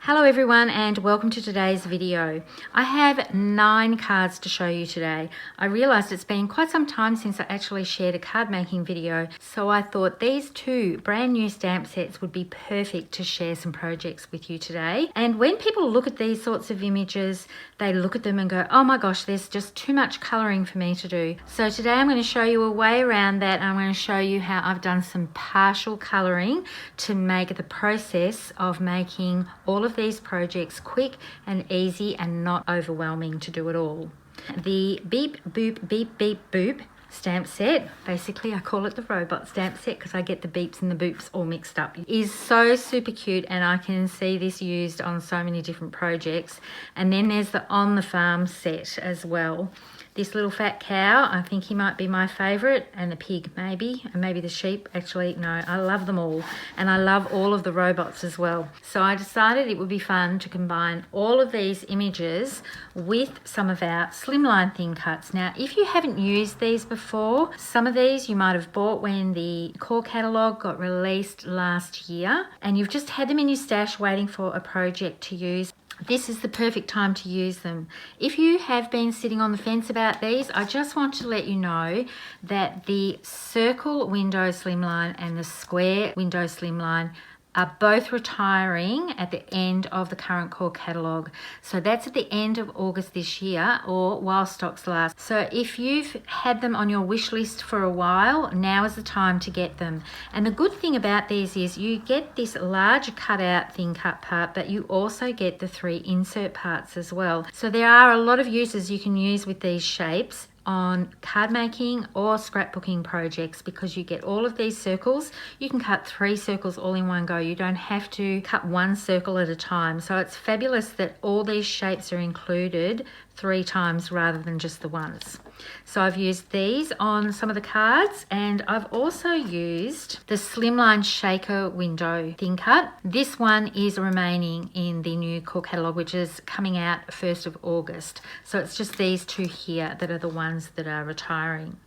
Hello everyone and welcome to today's video. I have 9 cards to show you today. I realized it's been quite some time since I actually shared a card making video, so I thought these 2 brand new stamp sets would be perfect to share some projects with you today. And when people look at these sorts of images, they look at them and go, oh my gosh, there's just too much coloring for me to do. So today I'm going to show you a way around that, and I'm going to show you how I've done some partial coloring to make the process of making all of these projects quick and easy and not overwhelming to do it all. The beep boop beep beep boop stamp set, basically I call it the robot stamp set because I get the beeps and the boops all mixed up, is so super cute, and I can see this used on so many different projects. And then there's the on the farm set as well. This little fat cow, I think he might be my favourite, and the pig maybe, and maybe the sheep. Actually, no, I love them all, and I love all of the robots as well. So I decided it would be fun to combine all of these images with some of our Slimline thin cuts. Now, if you haven't used these before, some of these you might have bought when the core catalogue got released last year, and you've just had them in your stash waiting for a project to use. This is the perfect time to use them. If you have been sitting on the fence about these, I just want to let you know that the circle window slimline and the square window slimline are both retiring at the end of the current core catalogue. So that's at the end of August this year, or while stocks last. So if you've had them on your wish list for a while, now is the time to get them. And the good thing about these is you get this large cutout thin cut part, but you also get the 3 insert parts as well. So there are a lot of uses you can use with these shapes on card making or scrapbooking projects, because you get all of these circles. You can cut 3 circles all in one go. You don't have to cut 1 circle at a time. So it's fabulous that all these shapes are included 3 times rather than just the once. So I've used these on some of the cards, and I've also used the Slimline Shaker window thin cut. This one is remaining in the new core catalogue, which is coming out 1st of August. So it's just these 2 here that are the ones that are retiring.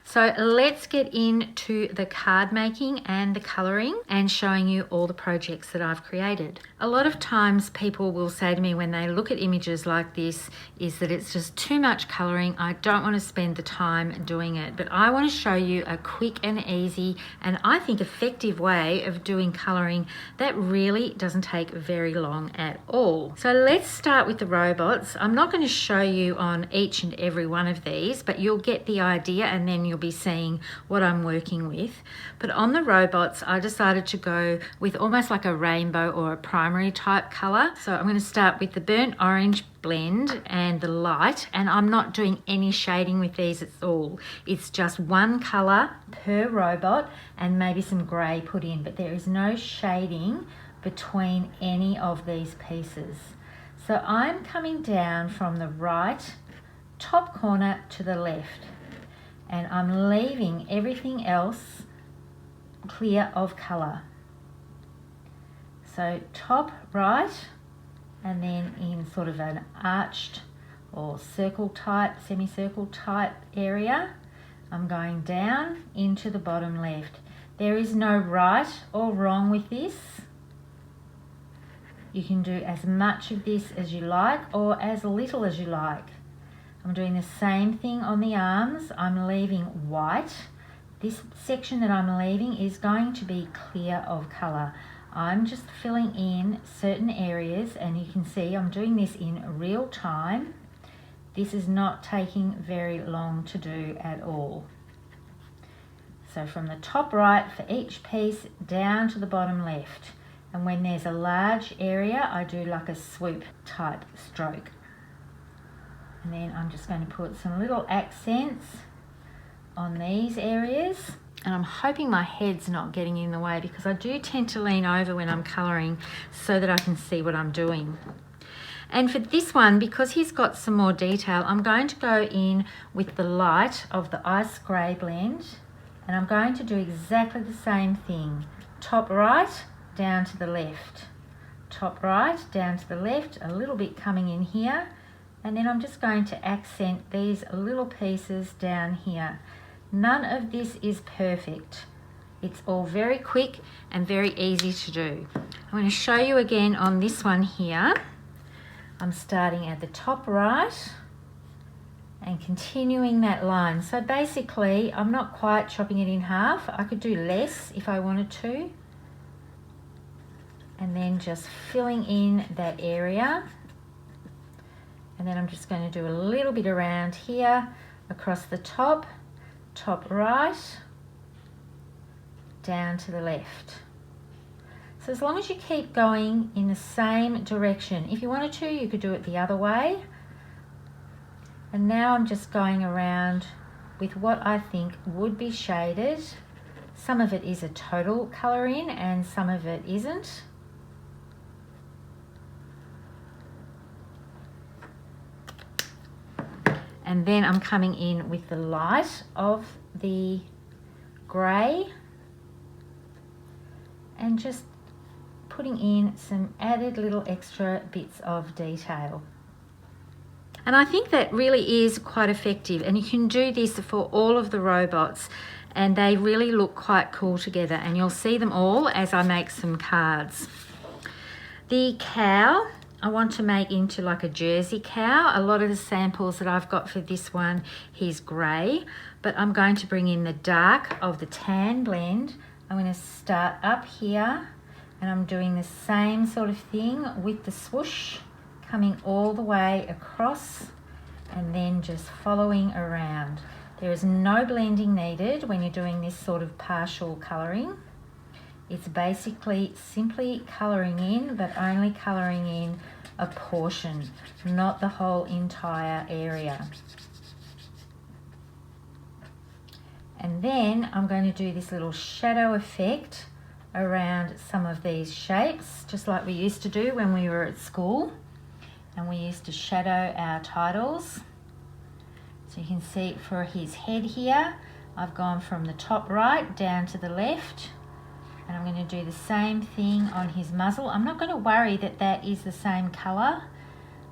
So let's get into the card making and the colouring and showing you all the projects that I've created. A lot of times people will say to me when they look at images like this is that it's just too much colouring. I don't want to spend the time doing it, but I want to show you a quick and easy and I think effective way of doing colouring that really doesn't take very long at all. So let's start with the robots. I'm not going to show you on each and every one of these, but you'll get the idea, and then you'll be seeing what I'm working with. But on the robots, I decided to go with almost like a rainbow or a primary type colour. So I'm going to start with the burnt orange blend and the light, and I'm not doing any shading with these at all. It's just 1 colour per robot and maybe some grey put in, but there is no shading between any of these pieces. So I'm coming down from the right top corner to the left, and I'm leaving everything else clear of colour. So top right, and then in sort of an arched or circle type, semicircle type area, I'm going down into the bottom left. There is no right or wrong with this. You can do as much of this as you like or as little as you like. I'm doing the same thing on the arms. I'm leaving white. This section that I'm leaving is going to be clear of colour. I'm just filling in certain areas, and you can see I'm doing this in real time. This is not taking very long to do at all. So from the top right for each piece down to the bottom left. And when there's a large area, I do like a swoop type stroke. And then I'm just going to put some little accents on these areas. And I'm hoping my head's not getting in the way, because I do tend to lean over when I'm colouring so that I can see what I'm doing. And for this one, because he's got some more detail, I'm going to go in with the light of the ice grey blend, and I'm going to do exactly the same thing. Top right, down to the left. Top right, down to the left, a little bit coming in here. And then I'm just going to accent these little pieces down here. None of this is perfect. It's all very quick and very easy to do. I'm going to show you again on this one here. I'm starting at the top right and continuing that line. So basically, I'm not quite chopping it in half. I could do less if I wanted to. And then just filling in that area. And then I'm just going to do a little bit around here, across the top, top right, down to the left. So as long as you keep going in the same direction, if you wanted to, you could do it the other way. And now I'm just going around with what I think would be shaded. Some of it is a total colour in and some of it isn't. And then I'm coming in with the light of the grey and just putting in some added little extra bits of detail. And I think that really is quite effective, and you can do this for all of the robots and they really look quite cool together, and you'll see them all as I make some cards. The cow I want to make into like a Jersey cow. A lot of the samples that I've got for this one, he's grey, but I'm going to bring in the dark of the tan blend. I'm going to start up here and I'm doing the same sort of thing with the swoosh, coming all the way across and then just following around. There is no blending needed when you're doing this sort of partial colouring. It's basically simply colouring in, but only colouring in a portion, not the whole entire area. And then I'm going to do this little shadow effect around some of these shapes, just like we used to do when we were at school and we used to shadow our titles. So you can see for his head here, I've gone from the top right down to the left. And I'm going to do the same thing on his muzzle. I'm not going to worry that that is the same colour.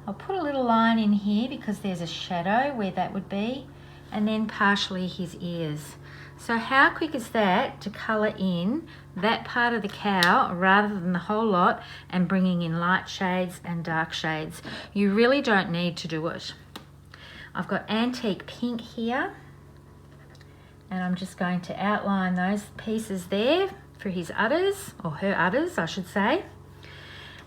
I'll put a little line in here because there's a shadow where that would be. And then partially his ears. So how quick is that to colour in that part of the cow rather than the whole lot and bringing in light shades and dark shades? You really don't need to do it. I've got antique pink here. And I'm just going to outline those pieces there for his udders, or her udders I should say.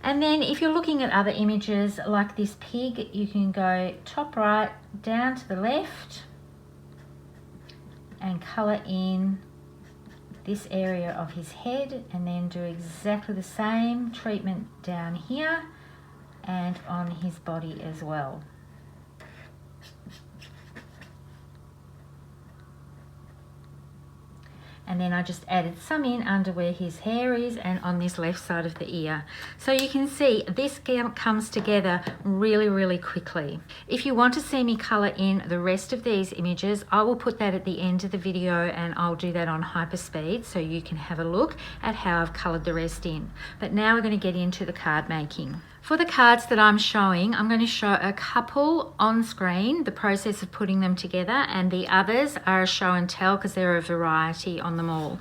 And then if you're looking at other images like this pig, you can go top right down to the left and colour in this area of his head, and then do exactly the same treatment down here and on his body as well. And then I just added some in under where his hair is and on this left side of the ear. So you can see this comes together really, really quickly. If you want to see me colour in the rest of these images, I will put that at the end of the video and I'll do that on hyperspeed so you can have a look at how I've coloured the rest in. But now we're going to get into the card making. For the cards that I'm showing, I'm going to show a couple on screen, the process of putting them together, and the others are a show and tell because there are a variety on them all.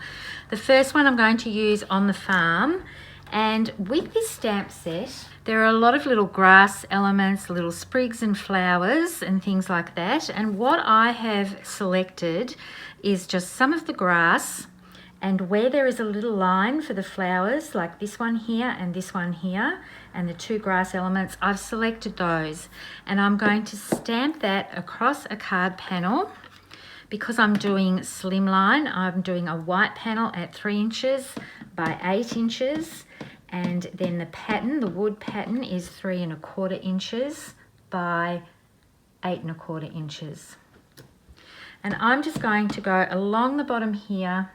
The first one I'm going to use on the farm, and with this stamp set, there are a lot of little grass elements, little sprigs and flowers and things like that. And what I have selected is just some of the grass, and where there is a little line for the flowers, like this one here and this one here, and the two grass elements, I've selected those. And I'm going to stamp that across a card panel. Because I'm doing Slimline, I'm doing a white panel at 3 inches by 8 inches. And then the pattern, the wood pattern, is 3 1/4 inches by 8 1/4 inches. And I'm just going to go along the bottom here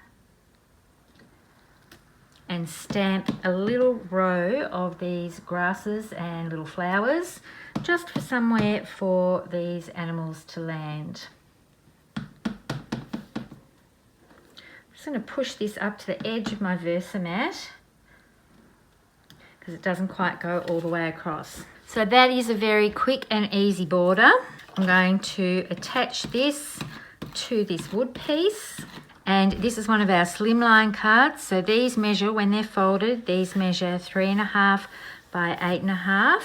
and stamp a little row of these grasses and little flowers, just for somewhere for these animals to land. I'm just going to push this up to the edge of my Versamat because it doesn't quite go all the way across. So that is a very quick and easy border. I'm going to attach this to this wood piece, And this is one of our Slimline cards. So these measure, when they're folded, these measure 3.5 by 8.5.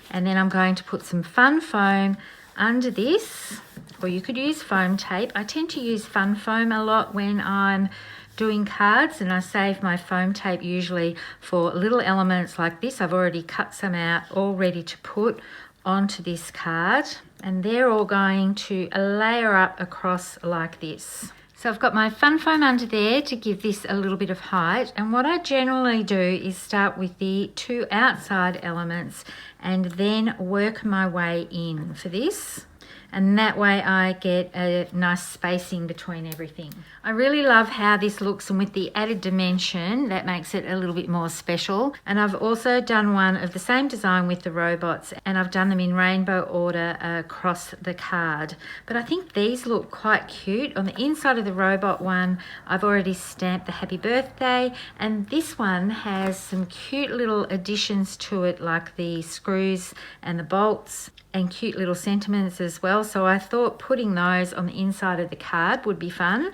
And then I'm going to put some fun foam under this, or you could use foam tape. I tend to use fun foam a lot when I'm doing cards, and I save my foam tape usually for little elements like this. I've already cut some out, all ready to put onto this card, and they're all going to layer up across like this. So I've got my fun foam under there to give this a little bit of height, and what I generally do is start with the two outside elements and then work my way in for this. And that way I get a nice spacing between everything. I really love how this looks, and with the added dimension, that makes it a little bit more special. And I've also done one of the same design with the robots, and I've done them in rainbow order across the card. But I think these look quite cute. On the inside of the robot one, I've already stamped the happy birthday, and this one has some cute little additions to it, like the screws and the bolts, and cute little sentiments as well. So I thought putting those on the inside of the card would be fun.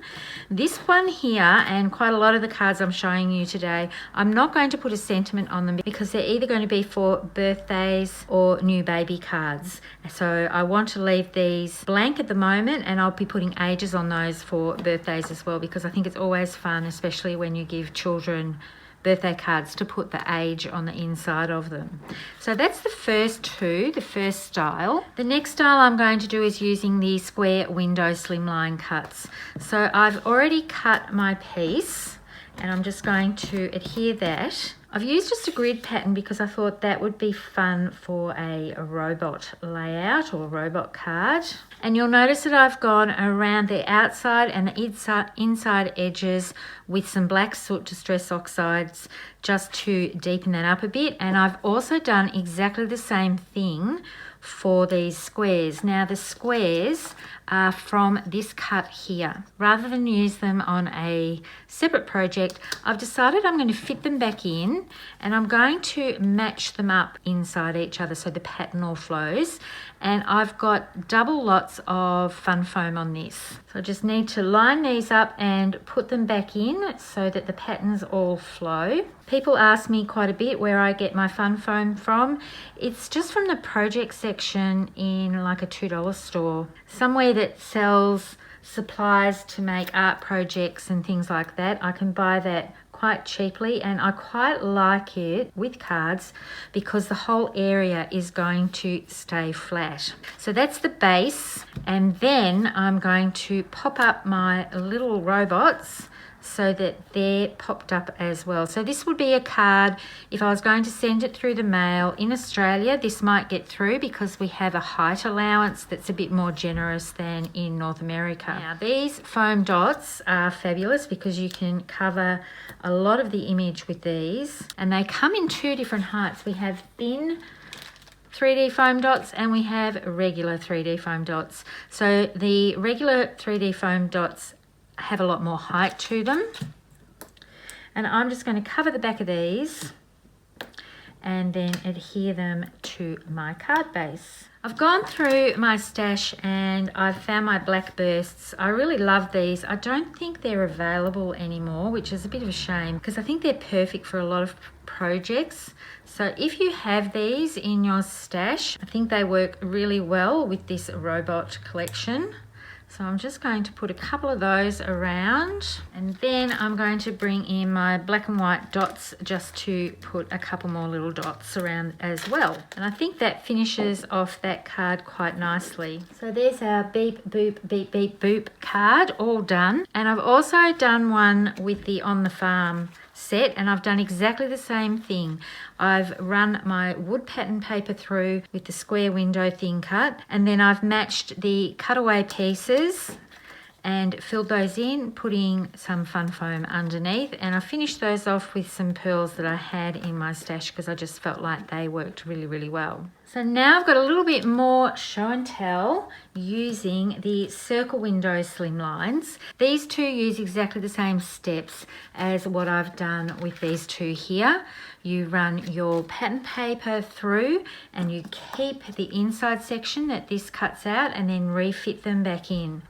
This one here, and quite a lot of the cards I'm showing you today, I'm not going to put a sentiment on them because they're either going to be for birthdays or new baby cards. So I want to leave these blank at the moment, and I'll be putting ages on those for birthdays as well, because I think it's always fun, especially when you give children birthday cards, to put the age on the inside of them. So that's the first two, the first style. The next style I'm going to do is using the square window slimline cuts. So I've already cut my piece, and I'm just going to adhere that. I've used just a grid pattern because I thought that would be fun for a robot layout or a robot card. And you'll notice that I've gone around the outside and the inside edges with some black soot distress oxides just to deepen that up a bit. And I've also done exactly the same thing for these squares. Now the squares are from this cut here. Rather than use them on a separate project, I've decided I'm going to fit them back in, and I'm going to match them up inside each other so the pattern all flows. And I've got double lots of fun foam on this. So I just need to line these up and put them back in so that the patterns all flow. People ask me quite a bit where I get my fun foam from. It's just from the project section in like a $2 store, somewhere that sells supplies to make art projects and things like that. I can buy that quite cheaply, and I quite like it with cards because the whole area is going to stay flat. So that's the base, and then I'm going to pop up my little robots so that they're popped up as well. So this would be a card, if I was going to send it through the mail in Australia, this might get through because we have a height allowance that's a bit more generous than in North America. Now these foam dots are fabulous because you can cover a lot of the image with these, and they come in two different heights. We have thin 3D foam dots and we have regular 3D foam dots. So the regular 3D foam dots have a lot more height to them, and I'm just going to cover the back of these and then adhere them to my card base. I've gone through my stash and I've found my black bursts. I really love these. I don't think they're available anymore, which is a bit of a shame because I think they're perfect for a lot of projects. So if you have these in your stash, I think they work really well with this robot collection. So I'm just going to put a couple of those around, and then I'm going to bring in my black and white dots just to put a couple more little dots around as well. And I think that finishes off that card quite nicely. So there's our beep, boop, beep, beep, boop card all done. And I've also done one with the On the Farm set, and I've done exactly the same thing. I've run my wood pattern paper through with the square window thin cut, and then I've matched the cutaway pieces and filled those in, putting some fun foam underneath, and I finished those off with some pearls that I had in my stash because I just felt like they worked really, really well. So now I've got a little bit more show and tell using the circle window slimlines. These two use exactly the same steps as what I've done with these two here. You run your pattern paper through and you keep the inside section that this cuts out and then refit them back in.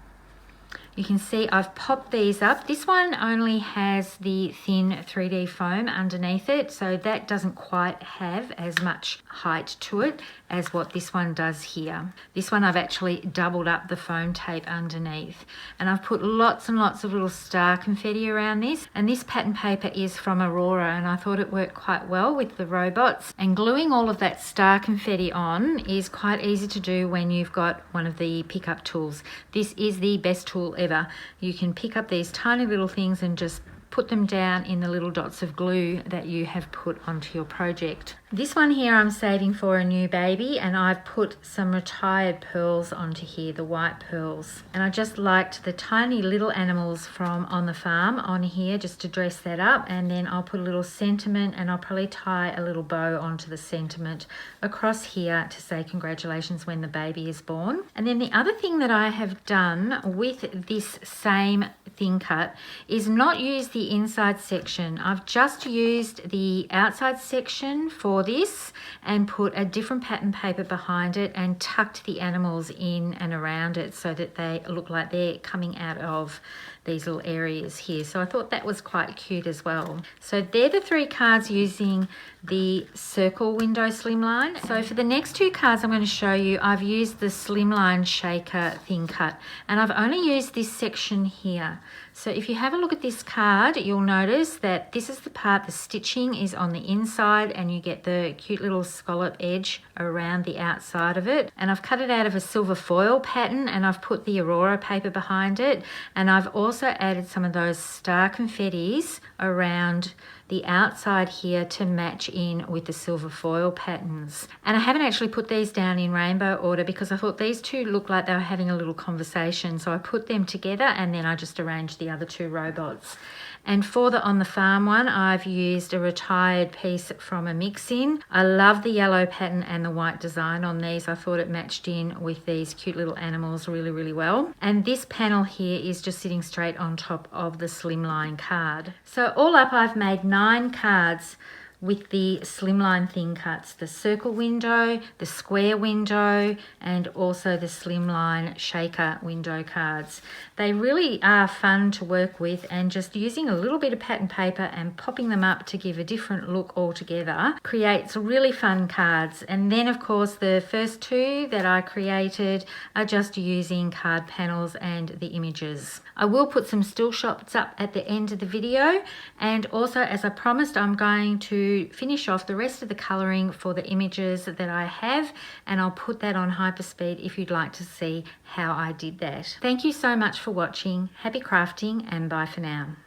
You can see I've popped these up. This one only has the thin 3D foam underneath it, so that doesn't quite have as much height to it as what this one does here. This one I've actually doubled up the foam tape underneath, and I've put lots and lots of little star confetti around this, and this pattern paper is from Aurora, and I thought it worked quite well with the robots. And gluing all of that star confetti on is quite easy to do when you've got one of the pickup tools. This is the best tool ever. You can pick up these tiny little things and just put them down in the little dots of glue that you have put onto your project. This one here I'm saving for a new baby, and I've put some retired pearls onto here, the white pearls. And I just liked the tiny little animals from On the Farm on here just to dress that up, and then I'll put a little sentiment, and I'll probably tie a little bow onto the sentiment across here to say congratulations when the baby is born. And then the other thing that I have done with this same thin cut is not use the inside section. I've just used the outside section for this and put a different pattern paper behind it and tucked the animals in and around it so that they look like they're coming out of these little areas here. So I thought that was quite cute as well. So they're the 3 cards using the circle window slimline. So for the next 2 cards I'm going to show you, I've used the Slimline shaker thin cut, and I've only used this section here. So if you have a look at this card, you'll notice that this is the part, the stitching is on the inside, and you get the cute little scallop edge around the outside of it. And I've cut it out of a silver foil pattern, and I've put the Aurora paper behind it, and I've also added some of those star confettis around the outside here to match in with the silver foil patterns. And I haven't actually put these down in rainbow order because I thought these two looked like they were having a little conversation, so I put them together and then I just arranged the other 2 robots. And for the On the Farm one, I've used a retired piece from a mix-in. I love the yellow pattern and the white design on these. I thought it matched in with these cute little animals really, really well. And this panel here is just sitting straight on top of the Slimline card. So all up, I've made 9 cards with the Slimline thin cuts, the circle window, the square window, and also the Slimline shaker window cards. They really are fun to work with, and just using a little bit of pattern paper and popping them up to give a different look altogether creates really fun cards. And then of course the first 2 that I created are just using card panels and the images. I will put some still shots up at the end of the video, and also, as I promised, I'm going to finish off the rest of the colouring for the images that I have, and I'll put that on hyperspeed if you'd like to see how I did that. Thank you so much for watching. Happy crafting, and bye for now.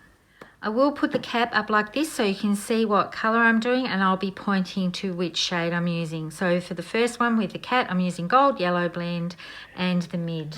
I will put the cap up like this so you can see what colour I'm doing, and I'll be pointing to which shade I'm using. So for the first one with the cat, I'm using gold, yellow blend and the mid.